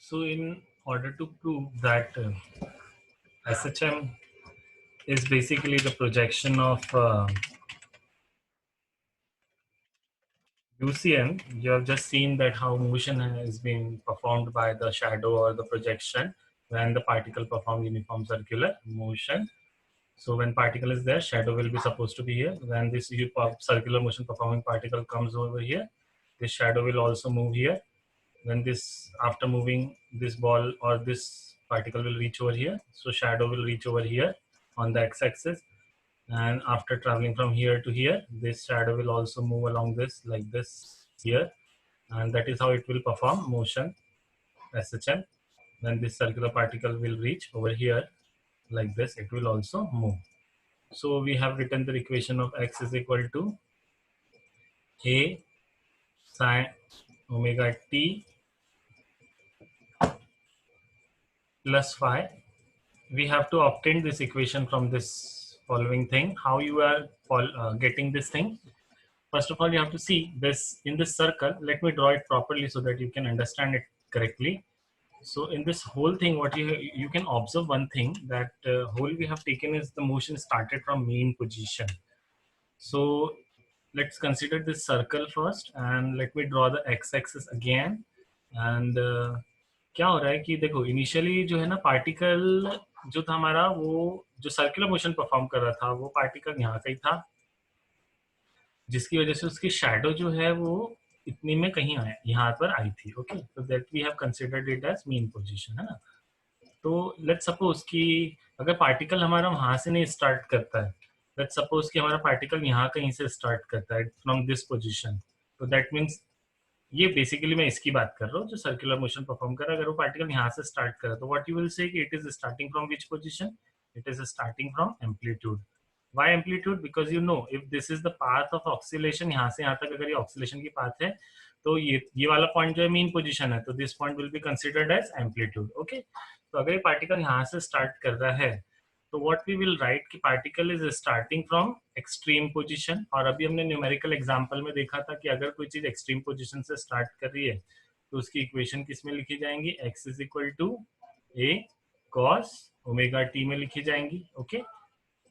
So in order to prove that SHM is basically the projection of UCM, you have just seen that how motion is being performed by the shadow or the projection when the particle perform uniform circular motion. So when particle is there, shadow will be supposed to be here. When this circular motion performing particle comes over here, this shadow will also move here. When this, after moving this ball or this particle will reach over here, so shadow will reach over here on the x-axis, and after traveling from here to here, this shadow will also move along this like this here, and that is how it will perform motion SHM. When this circular particle will reach over here like this, it will also move. So we have written the equation of x is equal to a sine omega t plus phi. We have to obtain this equation from this following thing. How you are getting this thing? First of all, you have to see this in this circle. Let me draw it properly so that you can understand it correctly. So in this whole thing, what you can observe one thing, that whole we have taken is the motion started from mean position. So let's consider this circle first, and let me draw the x-axis again. And क्या हो रहा है कि देखो initially जो है ना particle जो था हमारा, वो जो सर्कुलर मोशन परफॉर्म कर रहा था वो पार्टिकल यहाँ का ही था, जिसकी वजह से उसकी शैडो जो है वो इतनी में कहीं आया यहाँ पर आई थी. ओके, तो that we have considered it as mean position, है ना. तो लेट्स सपोज कि अगर पार्टिकल हमारा वहां से नहीं स्टार्ट करता है, लेट्स सपोज कि हमारा पार्टिकल यहाँ कहीं से स्टार्ट करता है फ्रॉम दिस पोजीशन, तो दैट मीन्स ये बेसिकली मैं इसकी बात कर रहा हूँ जो सर्कुलर मोशन परफॉर्म कर रहा है. अगर वो पार्टिकल यहाँ से स्टार्ट कर रहा है तो व्हाट यू विल से कि it is starting from which position, it is starting from amplitude. Why amplitude? Because you know if this is the path of oscillation, यहाँ से यहाँ तक अगर ये oscillation की path है तो ये वाला पॉइंट जो है मीन पोजीशन है, तो this point will be considered as amplitude. Okay, तो अगर ये पार्टिकल यहाँ से स्टार्ट कर रहा है तो व्हाट वी विल राइट कि particle is starting from extreme position. और अभी हमने न्यूमेरिकल एग्जांपल में देखा था कि अगर कोई चीज एक्सट्रीम पोजीशन से स्टार्ट कर रही है तो उसकी इक्वेशन किस में लिखी जाएंगी, x is equal to a cos omega t में लिखी जाएंगी. ओके,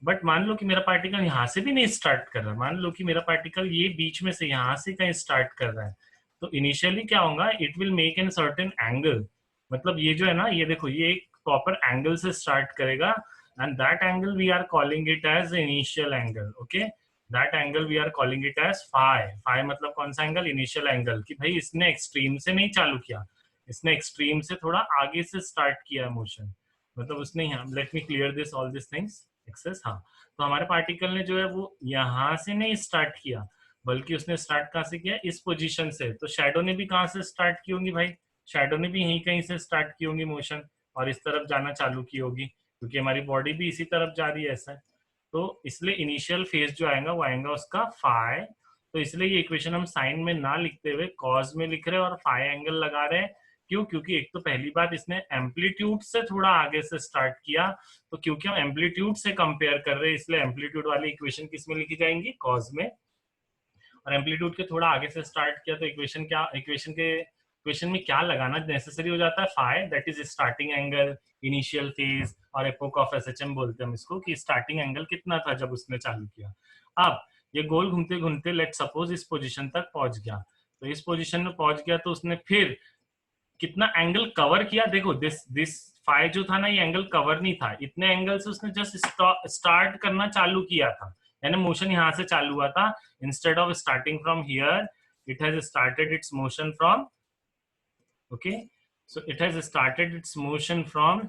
बट मान लो कि मेरा पार्टिकल यहाँ से भी नहीं स्टार्ट कर रहा, मान लो कि मेरा पार्टिकल ये बीच में से यहाँ से कहीं स्टार्ट कर रहा है, तो इनिशियली क्या होगा, it will make an certain angle. मतलब ये जो है ना, ये देखो ये एक प्रॉपर एंगल से स्टार्ट करेगा, and that angle we are calling it as initial angle. Okay, that angle we are calling it as phi. Phi मतलब कौन सा एंगल, इनिशियल एंगल, कि भाई इसने एक्सट्रीम से नहीं चालू किया, इसने एक्सट्रीम से थोड़ा आगे से स्टार्ट किया मोशन. मतलब उसने यहाँ, let me clear this all this things axes. हाँ, तो हमारे पार्टिकल ने जो है वो यहाँ से नहीं स्टार्ट किया, बल्कि उसने स्टार्ट कहाँ से किया, इस पोजीशन से. तो शैडो ने भी कहाँ से स्टार्ट की होंगी भाई, शैडो ने भी यहीं कहीं से स्टार्ट की होंगी मोशन और इस तरफ जाना चालू की होगी, क्योंकि हमारी बॉडी भी इसी तरफ जा रही है ऐसा. तो इसलिए इनिशियल फेज जो आएगा वो आएगा उसका फाई. तो इसलिए ये इक्वेशन हम साइन में ना लिखते हुए कॉज में लिख रहे हैं और फाई एंगल लगा रहे हैं. क्यों? क्योंकि एक तो पहली बात इसने एम्पलीट्यूड से थोड़ा आगे से स्टार्ट किया, तो क्योंकि हम एम्पलीट्यूड से कंपेयर कर रहे हैं इसलिए एम्पलीट्यूड वाली इक्वेशन किस में लिखी जाएंगी, कॉज में. और एम्पलीट्यूड के थोड़ा आगे से स्टार्ट किया तो इक्वेशन में क्या लगाना नेसेसरी हो जाता है, phi, that is starting angle, initial phase, और एपोक ऑफ एसएचएम बोलते हैं हम इसको, कि स्टार्टिंग एंगल कितना था जब उसने चालू किया. अब ये गोल घूमते घूमते लेट सपोज इस पोजीशन तक पहुंच गया, तो इस पोजीशन में पहुंच गया तो उसने फिर कितना एंगल कवर किया. देखो दिस फाई जो था ना, ये एंगल कवर नहीं था, इतने एंगल से उसने जस्ट स्टार्ट करना चालू किया था, यानी मोशन यहाँ से चालू हुआ था. Instead of starting from here, it has started its motion from, okay, so it has started its motion from,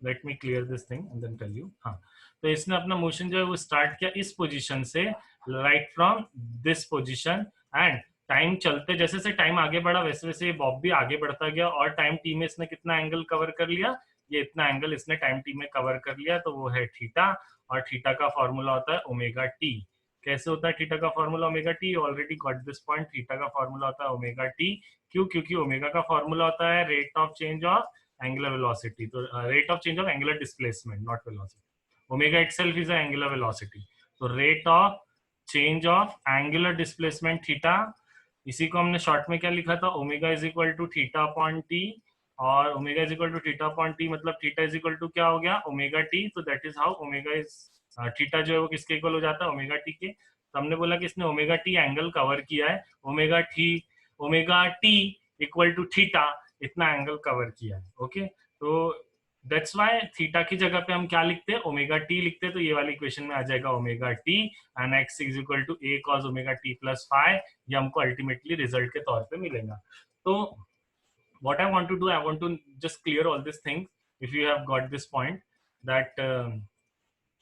let me clear this thing and then tell you. हाँ, तो इसने अपना मोशन जो है वो स्टार्ट किया इस पोजीशन से, right from this position, and time चलते जैसे से टाइम आगे बढ़ा वैसे वैसे बॉब भी आगे बढ़ता गया, और टाइम टी में इसने कितना एंगल कवर कर लिया, ये इतना एंगल इसने टाइम टी में कवर कर लिया, तो वो है थीटा. और थीटा का फॉर्मूला होता है ओमेगा टी. कैसे होता है थीटा का formula omega T, already got this point. Theta का फॉर्मूला होता है ओमेगा टी. क्यों? क्योंकि ओमेगा का फॉर्मूला होता है rate of change of angular velocity, तो rate of change of angular displacement, not velocity. Omega itself is an angular velocity, so rate of change of angular displacement theta इसी को हमने short में क्या लिखा था, omega is equal to theta upon T, और omega is equal to theta upon T मतलब theta is equal to क्या हो गया, ओमेगा टी। तो that is how omega is, theta जो है वो किसके इक्वल हो जाता है, ओमेगा टी के। तो हमने बोला कि इसने ओमेगा टी एंगल कवर किया है, omega t equal to theta, इतना एंगल कवर किया है। ओके, तो दैट्स वाई थीटा की जगह पे हम क्या लिखते हैं, ओमेगा टी लिखते हैं। तो ये वाली इक्वेशन में आ जाएगा omega t and x is equal to a cos omega t plus five. ये हमको अल्टीमेटली रिजल्ट के तौर पे मिलेगा। तो what I want to do, I want to just clear all these things. If you have got this point, that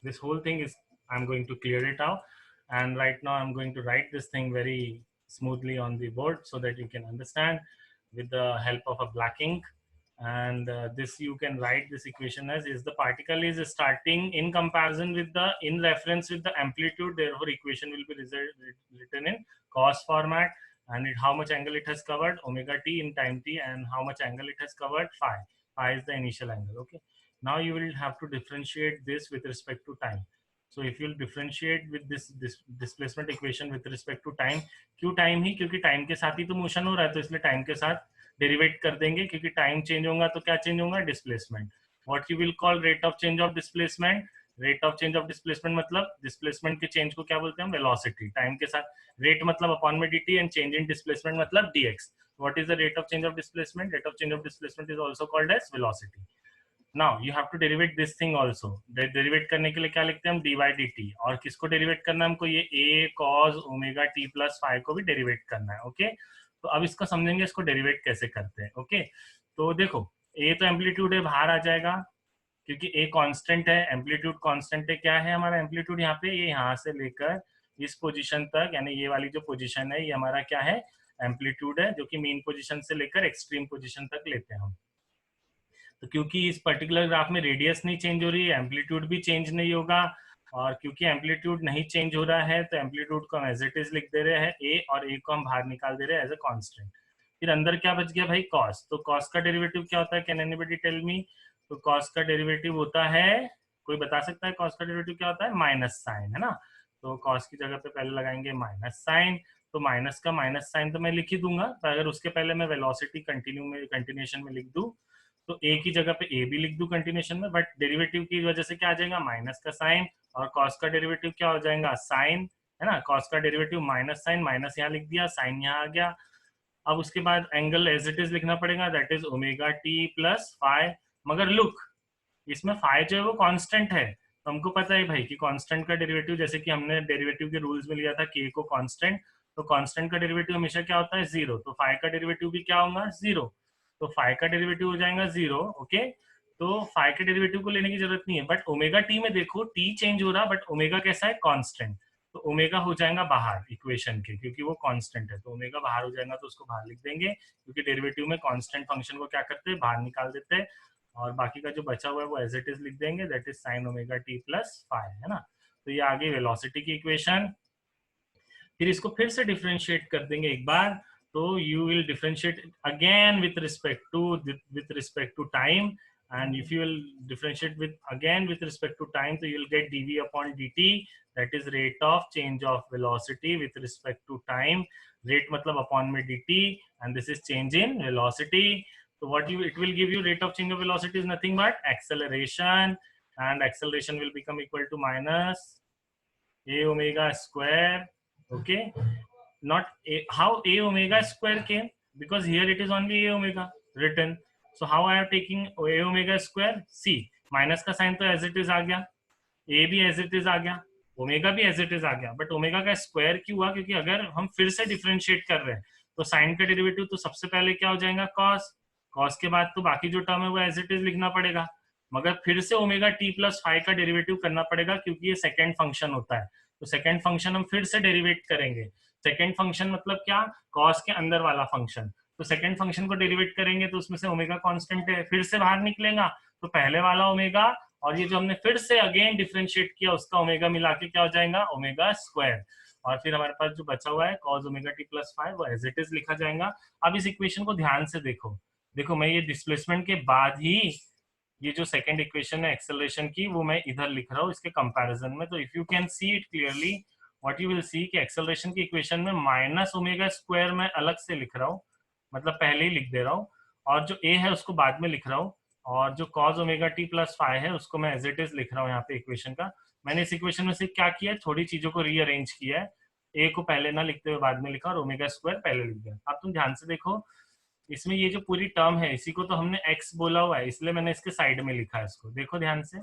this whole thing is, I'm going to clear it out. And right now I'm going to write this thing very smoothly on the board so that you can understand with the help of a black ink. And this you can write this equation as, is the particle is starting in comparison with the, in reference with the amplitude, therefore equation will be written in cos format, and how much angle it has covered, omega t in time t, and how much angle it has covered, phi is the initial angle. Okay, now you will have to differentiate this with respect to time. So if you will differentiate with this displacement equation with respect to time, क्यों time ही, क्योंकि time के साथ ही तो motion हो रहा है, तो इसलिए टाइम के साथ डेरिवेट कर देंगे, क्योंकि टाइम चेंज होगा तो क्या चेंज होगा, displacement. What you will call rate of change of displacement, rate of change of displacement मतलब डिस्प्लेसमेंट के चेंज को क्या बोलते हैं, वेलोसिटी। टाइम के साथ रेट मतलब अपॉन में dt and change in displacement मतलब dx। What is the rate of change of displacement, rate of change of displacement is also called as velocity. Now you have to derivate this thing also. Derivate करने के लिए क्या लिखते हैं हम, dy dt। और किसको डेरिवेट करना है हमको, ये a cos omega t plus five को भी डेरिवेट करना है। ओके, तो अब इसको समझेंगे, इसको डेरिवेट कैसे करते हैं। ओके, तो देखो a तो एम्पलीट्यूड है, बाहर आ जाएगा क्योंकि a कांस्टेंट है, एम्पलीट्यूड कांस्टेंट है। क्या है हमारा एम्पलीट्यूड यहाँ पे, ये यहाँ से लेकर इस पोजीशन तक, यानी ये वाली जो पोजीशन है ये हमारा क्या है, एम्पलीट्यूड है, जो कि मेन पोजीशन से लेकर एक्सट्रीम पोजीशन तक लेते हैं हम। तो क्योंकि इस पर्टिकुलर ग्राफ में रेडियस नहीं चेंज हो रही है, एम्पलीट्यूड भी चेंज नहीं होगा, और क्योंकि एम्पलीट्यूड नहीं चेंज हो रहा है तो एम्पलीट्यूड को हम एज इट इज लिख दे रहे हैं a, और a को हम बाहर निकाल दे रहे हैं एज अ कांस्टेंट। फिर अंदर क्या बच गया भाई, कॉस। तो कॉस का डेरिवेटिव क्या होता है, कैन एनीबॉडी टेल मी। तो कॉस का डेरिवेटिव होता है, कोई बता सकता है कॉस का डेरिवेटिव क्या होता है, माइनस साइन, है ना। तो कॉस की जगह पे पहले लगाएंगे माइनस साइन। तो माइनस का माइनस साइन तो मैं लिख ही दूंगा, तो अगर उसके पहले मैं वेलोसिटी कंटिन्यूएशन में लिख दूं तो a की जगह पे a भी लिख दूं कंटिन्यूएशन में, बट डेरिवेटिव की वजह से क्या आ जाएगा, माइनस का साइन, और कॉस का डेरिवेटिव क्या हो जाएगा, साइन, है ना। कॉस का डेरिवेटिव माइनस साइन, माइनस यहाँ लिख दिया, साइन यहाँ आ गया। अब उसके बाद एंगल एज इट इज लिखना पड़ेगा, that is omega t plus five. मगर लुक, इसमें फाइव जो है वो कांस्टेंट है, तो हमको पता है भाई कि कांस्टेंट का डेरिवेटिव, जैसे कि हमने डेरिवेटिव के रूल्स में लिया था के को कांस्टेंट, तो कांस्टेंट का डेरिवेटिव हमेशा क्या होता है, जीरो। तो फाइव का डेरिवेटिव भी क्या होगा, जीरो। तो फाइव का डेरिवेटिव हो जाएगा जीरो। ओके, तो फाइव के डेरिवेटिव को लेने की जरूरत नहीं है, बट ओमेगा टी में देखो टी चेंज हो रहा, बट ओमेगा कैसा है, कांस्टेंट। तो ओमेगा हो जाएगा बाहर इक्वेशन के, क्योंकि वो कांस्टेंट है, तो ओमेगा बाहर हो जाएगा, तो उसको बाहर लिख देंगे, क्योंकि डेरिवेटिव में कांस्टेंट फंक्शन को क्या करते हैं, बाहर निकाल देते हैं, और बाकी का जो बचा हुआ है वो एज इट इज लिख देंगे, that is sine omega t plus five, है ना। तो ये आ गई वेलोसिटी की इक्वेशन। फिर इसको फिर से डिफरेंशिएट कर देंगे एक बार, तो you will differentiate again with respect to time, and if you will differentiate with respect to time, so you will get dv upon dt, that is rate of change of velocity with respect to time। rate मतलब upon में dt, and this is change in velocity। so what it will give you, rate of change of velocity is nothing but acceleration, and acceleration will become equal to minus a omega square। okay, not a, how a omega square came, because here it is only a omega written, so how I am taking a omega square, see minus का sign तो as it is आ गया, a भी as it is आ गया, omega भी as it is आ गया, but omega का square क्यों हुआ, क्योंकि अगर हम फिर से डिफरेंशिएट कर रहे हैं तो साइन का डेरिवेटिव तो सबसे पहले क्या हो जाएगा, कॉस। कॉस के बाद तो बाकी जो टर्म है वो एज इट इज लिखना पड़ेगा, मगर फिर से ओमेगा टी प्लस फाइव का डेरिवेटिव करना पड़ेगा, क्योंकि ये सेकेंड फंक्शन होता है। तो सेकेंड फंक्शन हम फिर से डेरिवेट करेंगे। सेकेंड फंक्शन मतलब क्या, कॉस के अंदर वाला फंक्शन। तो सेकेंड फंक्शन को डेरिवेट करेंगे तो उसमें से ओमेगा कांस्टेंट है, फिर से बाहर निकलेगा, तो पहले वाला ओमेगा और ये जो हमने फिर से अगेन डिफरेंशिएट किया उसका ओमेगा मिला के क्या हो जाएगा, ओमेगा स्क्वायर। और फिर हमारे पास जो बचा हुआ है cos omega t plus five, वो एज इट इज लिखा जाएगा। अब इस इक्वेशन को ध्यान से देखो, देखो मैं ये डिस्प्लेसमेंट के बाद ही ये जो सेकंड इक्वेशन है एक्सेलरेशन की, वो मैं इधर लिख रहा हूँ इसके कंपैरिजन में। तो if you can see it clearly, what you will see कि एक्सेलरेशन की इक्वेशन में माइनस ओमेगा स्क्वायर मैं अलग से लिख रहा हूँ, मतलब पहले ही लिख दे रहा हूँ, और जो ए है उसको बाद में लिख रहा हूँ, और जो cos omega t plus five है उसको मैं एज इट इज लिख रहा हूँ यहाँ पे इक्वेशन का। मैंने इस इक्वेशन में सिर्फ क्या किया है, थोड़ी चीजों को रीअरेंज किया है, ए को पहले ना लिखते हुए बाद में लिखा और ओमेगा स्क्वायर पहले लिख दिया। अब तुम ध्यान से देखो, इसमें ये जो पूरी टर्म है इसी को तो हमने x बोला हुआ है, इसलिए मैंने इसके साइड में लिखा है इसको। देखो ध्यान से,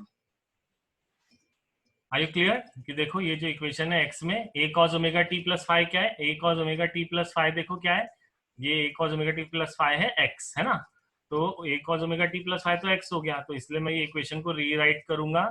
आर यू क्लियर कि देखो ये जो इक्वेशन है x में a cos omega t plus five क्या है, a cos omega t plus five देखो क्या है, ये a cos omega t plus five है x, है ना। तो a cos omega t plus five तो x हो गया, तो इसलिए मैं ये इक्वेशन को रीराइट करूंगा।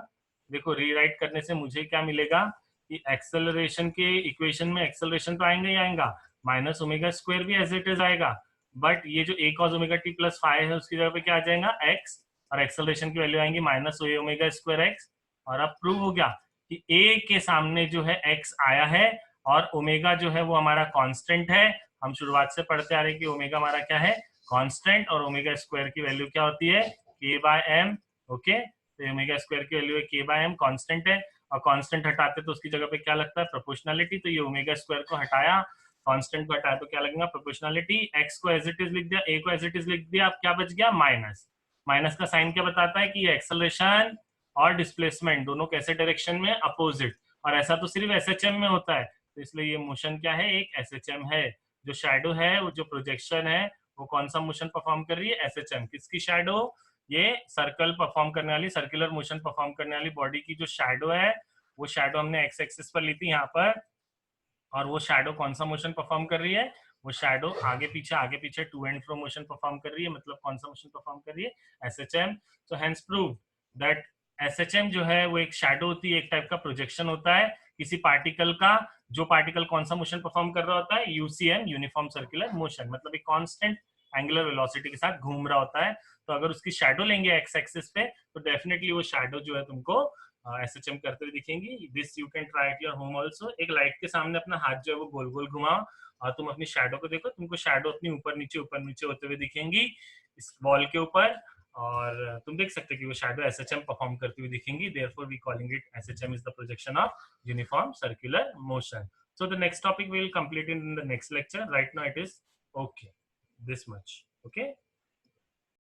देखो रीराइट करने से मुझे क्या मिलेगा कि एक्सेलरेशन के इक्वेशन में एक्सेलरेशन तो आएंगे ही आएगा, माइनस ओमेगा स्क्वायर भी एज इट इज आएगा, बट ये जो a cos omega t plus five है उसकी जगह पे क्या आ जाएगा x, और एक्सेलरेशन की वैल्यू आएंगी माइनस ओमेगा स्क्वायर x। और अब प्रूव हो गया कि a के सामने जो है x आया है, और ओमेगा जो है वो हमारा कांस्टेंट है। हम शुरुआत से पढ़ते आ रहे हैं कि ओमेगा हमारा क्या है, कांस्टेंट, और ओमेगा स्क्वायर की वैल्यू क्या होती है, k बाय m। ओके, तो ओमेगा स्क्वायर की वैल्यू है k बाय m, कांस्टेंट है, और कांस्टेंट हटाते तो उसकी जगह पे क्या लगता है, प्रोपोर्शनलिटी। तो ये ओमेगा स्क्वायर को हटाया, कांस्टेंट को हटाया तो क्या लगेगा, प्रोपोर्शनलिटी। x को एज इट इज लिख दिया, a को एज इट इज लिख दिया, अब क्या बच गया, माइनस। माइनस का साइन क्या बताता है कि ये एक्सेलरेशन और डिस्प्लेसमेंट दोनों कैसे डायरेक्शन में, अपोजिट। और ऐसा तो सिर्फ एसएचएम में होता है, तो इसलिए ये मोशन क्या है, एक एसएचएम है। जो शैडो है, वो जो प्रोजेक्शन है, वो कौन सा मोशन परफॉर्म कर रही है, एसएचएम। किसकी शैडो, ये सर्कल परफॉर्म करने वाली, सर्कुलर मोशन परफॉर्म करने वाली बॉडी की जो शैडो है, वो शैडो हमने एक्स एक्सिस पर ली थी यहाँ पर। और वो शैडो कौन सा मोशन परफॉर्म कर रही है, वो शैडो आगे पीछे to and fro motion perform कर रही है, मतलब कौन सा मोशन परफॉर्म कर रही है, SHM. So hence prove that SHM जो है वो एक शैडो होती है, एक टाइप का प्रोजेक्शन होता है किसी पार्टिकल का। जो पार्टिकल कौन सा मोशन परफॉर्म कर रहा होता है, यूसीएम, यूनिफॉर्म सर्कुलर मोशन, मतलब एक कांस्टेंट एंगुलर वेलोसिटी के साथ घूम रहा होता है। तो अगर उसकी शैडो लेंगे एक्स एक्सिस पे, तो डेफिनेटली वो शैडो जो है तुमको एसएचएम करते हुए दिखेंगी। This you can try at your home also. एक लाइट के सामने अपना हाथ जो है वो गोल गोल घुमाओ, और तुम अपनी शैडो को देखो, तुमको शैडो अपनी ऊपर नीचे होते हुए दिखेंगी इस वॉल के ऊपर, और तुम देख सकते हो कि वो शैडो एसएचएम परफॉर्म करती हुई दिखेंगी। Therefore we calling it SHM is the projection of uniform circular motion. So the next topic we will complete in the next lecture. Right now it is okay, this much. Okay.